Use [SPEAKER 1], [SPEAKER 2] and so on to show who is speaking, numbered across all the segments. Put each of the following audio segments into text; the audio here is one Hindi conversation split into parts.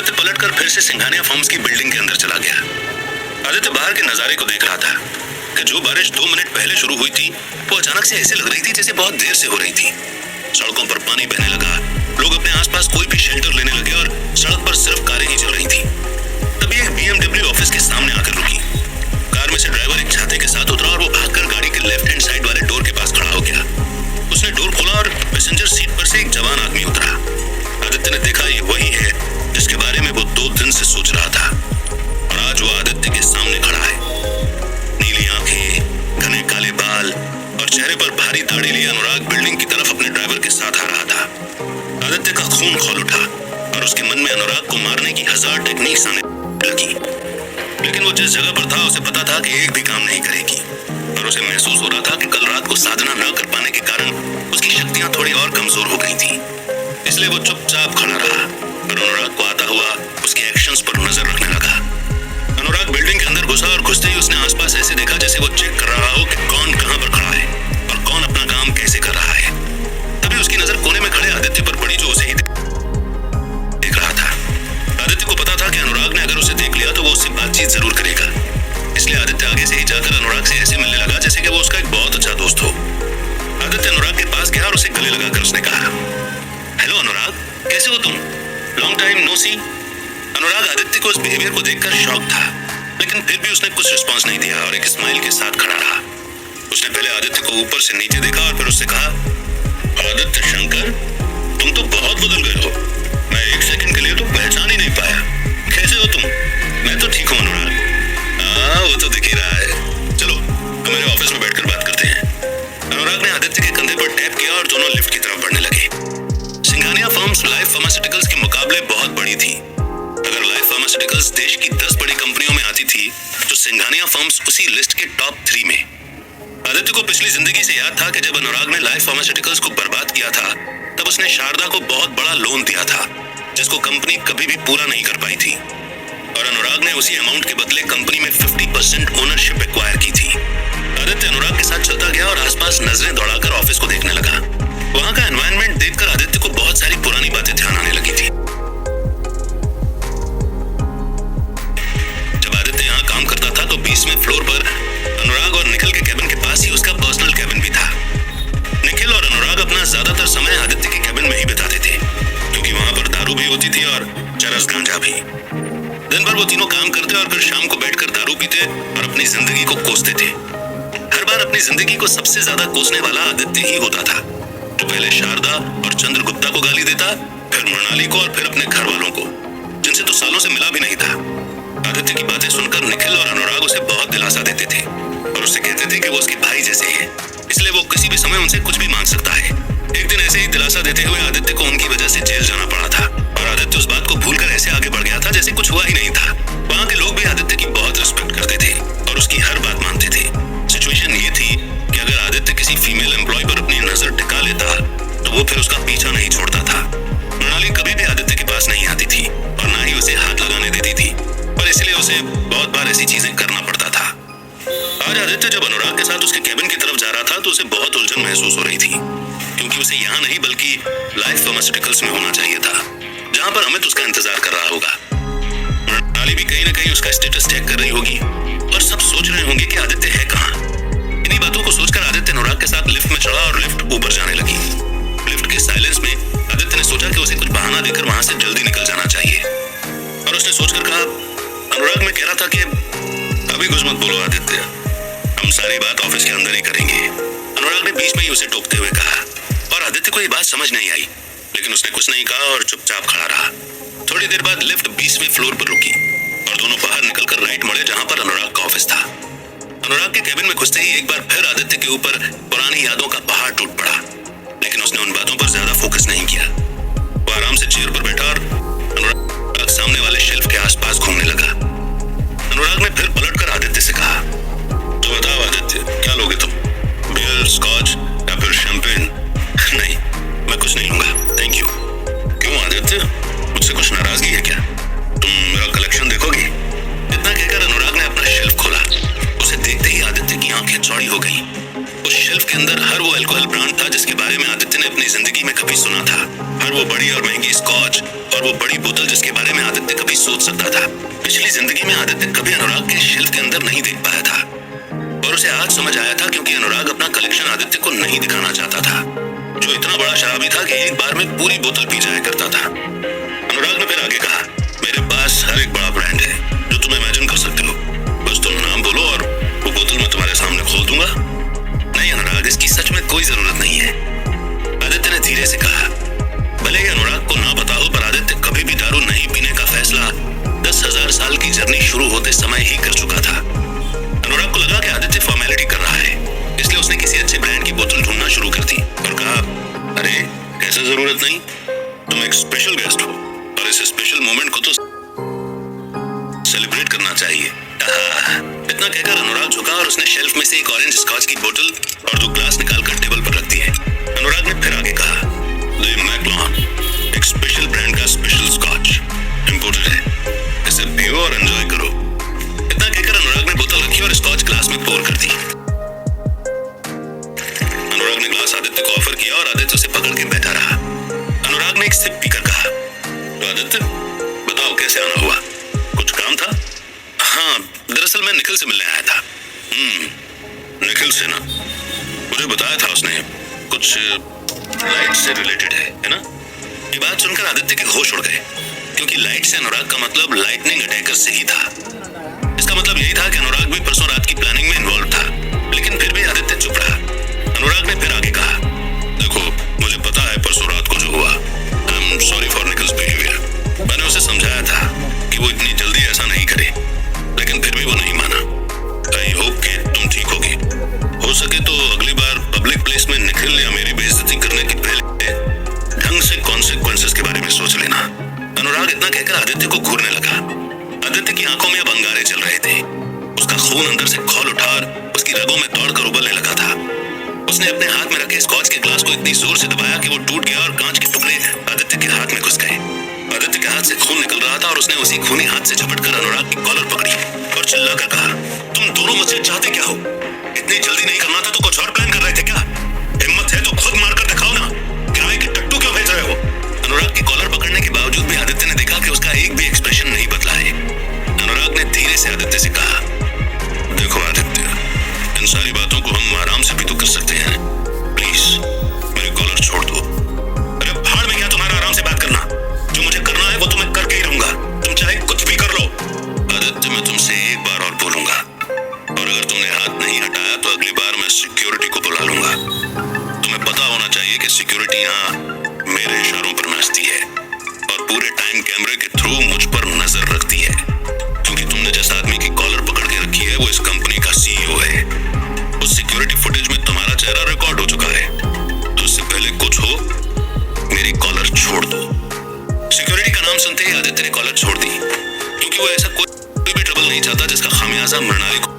[SPEAKER 1] आदित्य पलटकर फिर से सिंघानिया फर्म्स की बिल्डिंग के अंदर चला गया। आदित्य बाहर के नजारे को देख रहा था कि जो बारिश 2 मिनट पहले शुरू हुई थी वो अचानक से ऐसे लग रही थी जैसे बहुत देर से हो रही थी। सड़कों पर पानी बहने लगा, लोग अपने आसपास कोई भी शेल्टर लेने लगे और सड़क पर सिर्फ कारें ही चल रही थी। तभी एक BMW ऑफिस के सामने आकर रुकी। कार में से ड्राइवर एक छाते के साथ उतरा और वो भागकर गाड़ी के लेफ्ट हैंड साइड वाले डोर के पास खड़ा हो गया। उसने डोर खोला और पैसेंजर सीट पर से एक जवान आदमी उतरा। आदित्य ने देखा ये वही है जिसके बारे में वो 2 दिन से सोच रहा था और आज वो आदित्य के सामने खड़ा है। नीली आंखें, घने काले बाल और चेहरे पर भारी दाढ़ी लिए अनुराग बिल्डिंग की तरफ अपने ड्राइवर के साथ आ रहा था। आदित्य का खून खौल उठा और उसके मन में अनुराग को मारने की 1000 टेक्निक्स आने लगी, लेकिन वो जिस जगह पर था उसे पता था कि एक भी काम नहीं करेगी और उसे महसूस हो रहा था कि कल रात को साधना न कर पाने के कारण उसकी शक्तियां थोड़ी और कमजोर हो गई थी। इसलिए वो चुपचाप खड़ा रहा और अनुराग को आता हुआ उसके एक्शंस पर नजर रखने लगा। अनुराग बिल्डिंग के अंदर घुसा और घुसते ही उसने आसपास ऐसे देखा जैसे वो चेक कर रहा हो कि कौन कहां पर खड़ा है और कौन अपना काम कैसे कर रहा है। तभी उसकी नजर कोने में खड़े आदित्य पर पड़ी जो उसे ही देख रहा था। आदित्य को पता था कि अनुराग ने अगर उसे देख लिया तो वो उससे बातचीत जरूर करेगा, इसलिए आदित्य आगे से ही जाकर अनुराग से ऐसे मिलने लगा जैसे कि वो उसका एक बहुत अच्छा दोस्त हो। आदित्य अनुराग के पास गया और उसे गले लगाकर उसने कहा, हेलो अनुराग, कैसे हो तुम? लॉन्ग टाइम नो सी। अनुराग आदित्य को उस बिहेवियर को देखकर शॉक था, लेकिन फिर भी उसने कुछ रिस्पॉन्स नहीं दिया और एक स्माइल के साथ खड़ा रहा। उसने पहले आदित्य को ऊपर से नीचे देखा और फिर उससे कहा, आदित्य शंकर, तुम तो बहुत बदल गए हो। मैं एक सेकंड के लिए तो पहचान ही नहीं पाया। कैसे हो तुम? मैं तो ठीक हूँ अनुराग। हाँ, वो तो दिख ही रहा है। चलो हम मेरे ऑफिस में बैठकर बात करते हैं। अनुराग ने आदित्य के कंधे पर टैप किया और दोनों लिफ्ट की तरफ बढ़ने लगे। सिंघानिया फर्म्स लाइफ फार्मास्यूटिकल्स के मुकाबले बहुत बड़ी थी। अगर लाइफ फार्मास्यूटिकल्स देश की 10 बड़ी कंपनियों में आती थी तो सिंघानिया फर्म्स उसी लिस्ट के टॉप 3 में। आदित्य को पिछली जिंदगी से याद था कि जब अनुराग ने लाइफ फार्मास्यूटिकल्स को बर्बाद किया था तब उसने शारदा को बहुत बड़ा लोन दिया था जिसको कंपनी कभी भी पूरा नहीं कर पाई थी और अनुराग ने उसी अमाउंट के बदले कंपनी में 50% ओनरशिप एक्वायर की थी। आदित्य अनुराग के साथ चलता गया और आसपास नजरें दौड़ाकर ऑफिस को देखने लगा। वहां का एनवायरनमेंट देखकर आदित्य को बहुत सारी पुरानी बातें ध्यान आने लगी थी। जब आदित्य यहाँ काम करता था तो 20वें फ्लोर पर अनुराग और निखिल के कैबिन के पास ही उसका पर्सनल कैबिन भी था। निखिल और अनुराग अपना ज्यादातर समय आदित्य के कैबिन में ही बिताते थे क्योंकि वहां पर दारू भी होती थी और चरस गांजा भी। दिन भर वो तीनों काम करते और फिर शाम को बैठकर दारू पीते और अपनी जिंदगी को कोसते थे। हर बार अपनी जिंदगी को सबसे ज्यादा कोसने वाला आदित्य ही होता था, जो पहले शारदा और चंद्रगुप्ता को गाली देता, फिर मृणाली को और फिर अपने घर वालों को, जिनसे तो सालों से मिला भी नहीं था। आदित्य की बातें सुनकर निखिल और अनुराग उसे बहुत दिलासा देते थे और उससे कहते थे कि वो उसके भाई जैसे हैं, इसलिए वो किसी भी समय उनसे कुछ भी मांग सकता है। एक दिन ऐसे ही दिलासा देते हुए आदित्य को उनकी वजह से जेल जाना पड़ा था और आदित्य उस बात को भूलकर ऐसे आगे बढ़ गया था जैसे कुछ हुआ ही नहीं था। वहां के लोग भी आदित्य की बहुत रिस्पेक्ट करते थे और उसकी हर बात मानते थे। सिचुएशन ये थी कि अगर आदित्य किसी फीमेल एम्प्लॉय पर अपनी नजर टिका लेता तो वो फिर उसका पीछा नहीं छोड़ता था। मृणाली कभी भी आदित्य के पास नहीं आती थी और ना ही उसे हाथ लगाने देती थी, पर इसलिए उसे बहुत बार ऐसी चीजें करना पड़ता था। आज आदित्य जब अनुराग के साथ उसके कैबिन की तरफ जा रहा था तो उसे बहुत उलझन महसूस हो रही थी क्योंकि उसे यहाँ नहीं बल्कि लाइफ फार्मास्यूटिकल्स में होना चाहिए था जहां पर अमित उसका इंतजार कर रहा होगा। मृणाली भी कहीं ना कहीं उसका स्टेटस चेक कर रही होगी और सब सोच रहे होंगे कि आदित्य है कहाँ। इन्हीं बातों को सोचकर आदित्य अनुराग के साथ लिफ्ट में चढ़ा और लिफ्ट ऊपर जाने लगी। लिफ्ट के साइलेंस में आदित्य ने सोचा कि उसे कुछ बहाना देकर वहां से जल्दी निकल जाना चाहिए और उसने सोचकर कहा, अनुराग मैं कह रहा था कि अभी कुछ मत बोलो आदित्य, हम सारी बात ऑफिस के अंदर ही करेंगे। अनुराग ने बीच में ही उसे टोकते हुए कहा और आदित्य को ये बात समझ नहीं आई, लेकिन उसने कुछ नहीं कहा और चुपचाप खड़ा रहा। थोड़ी देर बाद लिफ्ट 20वें फ्लोर पर रुकी और दोनों बाहर निकलकर राइट मुड़े जहां पर अनुराग का ऑफिस था। अनुराग के कैबिन में घुसते ही एक बार फिर आदित्य के ऊपर पुरानी यादों का पहाड़ टूट पड़ा, लेकिन उसने उन बातों पर ज्यादा फोकस नहीं किया। वो आराम से चेयर पर बैठा और अनुराग सामने वाले शेल्फ के आसपास घूमने लगा। अनुराग ने फिर पलटकर आदित्य से कहा, तो बताओ आदित्य, क्या लोगे तुम? बियर, स्कॉच या फिर शैंपेन? नहीं, मैं कुछ नहीं लूंगा, थैंक यू। क्यों आदित्य, मुझसे कुछ नाराजगी है क्या? तुम मेरा कलेक्शन देखोगी? इतना कहकर अनुराग ने अपना शेल्फ खोला। उसे देखते ही आदित्य की आंखें चौड़ी हो गई। उस शेल्फ के अंदर हर वो अल्कोहल ब्रांड था जिसके बारे में आदित्य ने अपनी जिंदगी में कभी सुना था। हर वो बड़ी और महंगी स्कॉच और वो बड़ी बोतल जिसके बारे में आदित्य कभी सोच सकता था, पिछली जिंदगी में आदित्य कभी अनुराग के शेल्फ के अंदर नहीं देख पाया था। और उसे आज समझ आया था क्योंकि अनुराग अपना कलेक्शन आदित्य को नहीं दिखाना चाहता था, जो इतना बड़ा शराबी था कि एक बार में पूरी बोतल पी जाया करता था। अनुराग ने फिर आगे कहा, मेरे पास हर एक बड़ा ब्रांड है जो तुम इमेजिन कर सकते हो, बस तुम नाम बोलो और वो बोतल मैं तुम्हारे सामने खोल दूंगा। नहीं अनुराग, इसकी सच में कोई जरूरत नहीं है, आदित्य ने धीरे से कहा। भले ही अनुराग को ना पता हो, पर आदित्य कभी भी दारू नहीं पीने का फैसला 10,000 साल की जर्नी शुरू होते समय ही कर चुका था। अनुराग को लगा कि आदित्य फॉर्मेलिटी कर रहा है, इसलिए उसने किसी अच्छे ब्रांड की बोतल ढूंढना शुरू कर दी और कहा, अरे कैसे जरूरत नहीं, तुम एक स्पेशल गेस्ट हो और इस स्पेशल मोमेंट को तो सेलिब्रेट करना चाहिए। इतना कहकर अनुराग झुका और उसने शेल्फ में से एक ऑरेंज स्कॉच की बोतल और 2 ग्लास निकालकर टेबल पर रख दिए। अनुराग ने फिर आगे कहा, द मैकलॉन, एक स्पेशल ब्रांड का स्पेशल स्कॉच इंपोर्टेड है, इसे पियो और एंजॉय करो। इतना कहकर अनुराग ने बोतल रखी और स्कॉच ग्लास में पोर कर दी। अनुराग ने ग्लास आदित्य को ऑफर किया और आदित्य उसे पकड़ के बैठा रहा। अनुराग ने एक सिप पीकर कहा, तो आदित्य बताओ कैसे आना हुआ, कुछ काम था? हाँ, दरअसल मैं निखिल से मिलने आया था। निखिल से ना, मुझे बताया था उसने, कुछ लाइट से रिलेटेड है ना? ये बात सुनकर आदित्य के होश उड़ गए, क्योंकि लाइट से अनुराग का मतलब लाइटनिंग अटैकर से ही था। इसका मतलब यही था कि अनुराग भी परसों रात की प्लानिंग में इन्वॉल्व था, लेकिन फिर भी आदित्य चुप रहा। अनुराग ने फिर आगे कहा, देखो मुझे पता है परसों रात को जो हुआ, I am sorry for Nikhil's behaviour. मैंने उसे समझाया था कि वो इतनी जल्दी ऐसा नहीं करे, लेकिन फिर भी वो नहीं माना। आई होप कि तुम ठीक होगी, हो सके तो अगली बार पब्लिक प्लेस में निखिल या मेरी बेइज्जती करने की पहले ढंग से कॉन्सिक्वेंसेस के बारे में सोच लेना। अनुराग इतना कहकर आदित्य को घूरने लगा। आदित्य की आंखों में अब अंगारे चल रहे थे, उसका खून अंदर से खौल उठा और उसकी रगों में दौड़कर उबलने लगा था। उसने अपने हाथ में रखे स्कॉच के ग्लास को इतनी जोर से दबाया कि वो टूट गया और कांच के टुकड़े आदित्य के हाथ में घुस गए। आदित्य के हाथ से खून निकल रहा था और उसने उसी खूनी हाथ से झपटकर अनुराग की कॉलर पकड़ी और चिल्लाकर कहा, तुम दोनों मुझसे चाहते क्या हो? इतनी जल्दी नहीं करना था तो कुछ और प्लान कर रहे थे क्या? हिम्मत है तो खुद मारकर दिखाओ ना, किराए की टट्टू क्यों भेज रहे हो? अनुराग की कॉलर पकड़ने के बावजूद भी आदित्य ने देखा कि उसका एक भी एक्सप्रेशन नहीं बदला है। अनुराग ने धीरे से आदित्य से कहा, देखो आदित्य, इन सारी बातों को हम आराम से भी तो कर सकते हैं, प्लीज मेरी कॉलर छोड़ दो। अरे भाड़ में क्या तुम्हारा आराम से बात करना, जो मुझे करना है वो तो मैं करके ही रहूंगा, तुम चाहे कुछ भी कर लो। आदित्य मैं तुमसे एक बार और बोलूंगा, और अगर तुमने हाथ नहीं हटाया तो अगली बार मैं सिक्योरिटी को बुला लूंगा। तुम्हें पता होना चाहिए कि सिक्योरिटी यहाँ मेरे इशारों पर नाचती है और पूरे टाइम कैमरे के थ्रू मुझ पर नजर रखती है, क्योंकि तुमने जिस आदमी की कॉलर पकड़ के रखी है वो इस कंपनी का CEO है। उस सिक्योरिटी फुटेज में तुम्हारा चेहरा रिकॉर्ड हो चुका है, तो इससे पहले कुछ हो मेरी कॉलर छोड़ दो। सिक्योरिटी का नाम सुनते ही आदित्य ने कॉलर छोड़ दी, क्योंकि वो ऐसा कोई भी ट्रबल नहीं चाहता जिसका खामियाजा मृणाली को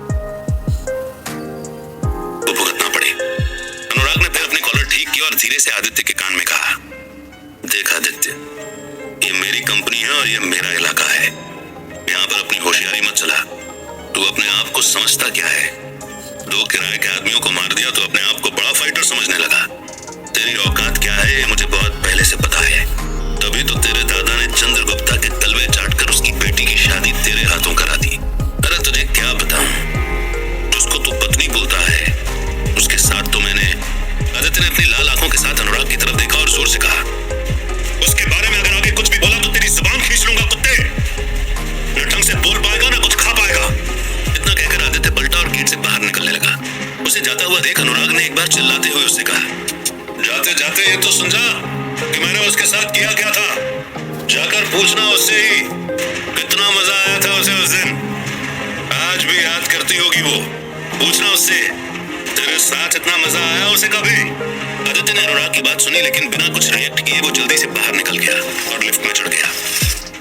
[SPEAKER 1] भुगतना पड़े। अनुराग ने फिर अपनी कॉलर ठीक की और धीरे से आदित्य के कान में कहा, देख आदित्य, ये मेरी कंपनी है और ये मेरा इलाका है, यहाँ पर अपनी होशियारी मत चला। तू अपने आप को समझता क्या है? 2 किराए के आदमियों को मार दिया तो अपने आप को बड़ा फाइटर समझने लगा। तेरी औकात क्या है ये मुझे बहुत पहले से पता है, तभी तो तेरे दादा ने चंद्रगुप्ता के तलवे चाटकर उसकी बेटी की शादी तेरे हाथों करा दी। अरे तुझे क्या बताऊं, जिसको तू पत्नी बोलता है उसके साथ तो मैंने। आदित्य ने अपनी लाल आंखों के साथ अनुराग की तरफ देखा और जोर से कहा, उसके बारे में अगर आगे कुछ भी बोला तो तेरी जुबान खींच लूंगा कुत्ते, न ढंग से बोल पाएगा ना कुछ खा पाएगा। इतना कहकर आदित्य पलटा और गेट से बाहर निकलने लगा। उसे जाता हुआ देख अनुराग ने एक बार चिल्लाते हुए उससे कहा, जाते जाते ये तो समझा कि मैंने उसके साथ किया क्या था, जाकर पूछना उससे ही कितना मजा आया था उसे उस दिन, आज भी याद करती होगी वो, पूछना उससे तेरे साथ इतना मजा आया उसे कभी? आदित्य ने अनुराग की बात सुनी, लेकिन बिना कुछ रिएक्ट किए वो जल्दी से बाहर निकल गया और लिफ्ट में चढ़ गया।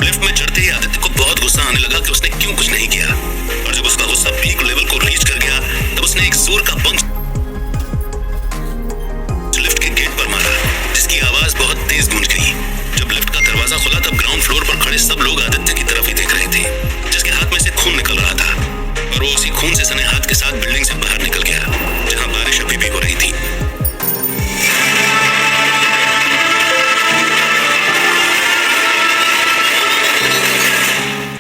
[SPEAKER 1] लिफ्ट में चढ़ते ही आदित्य को बहुत गुस्सा आने लगा कि उसने क्यों कुछ नहीं किया, और जब उसका गुस्सा पीक लेवल को रीच कर गया तब उसने एक जोर का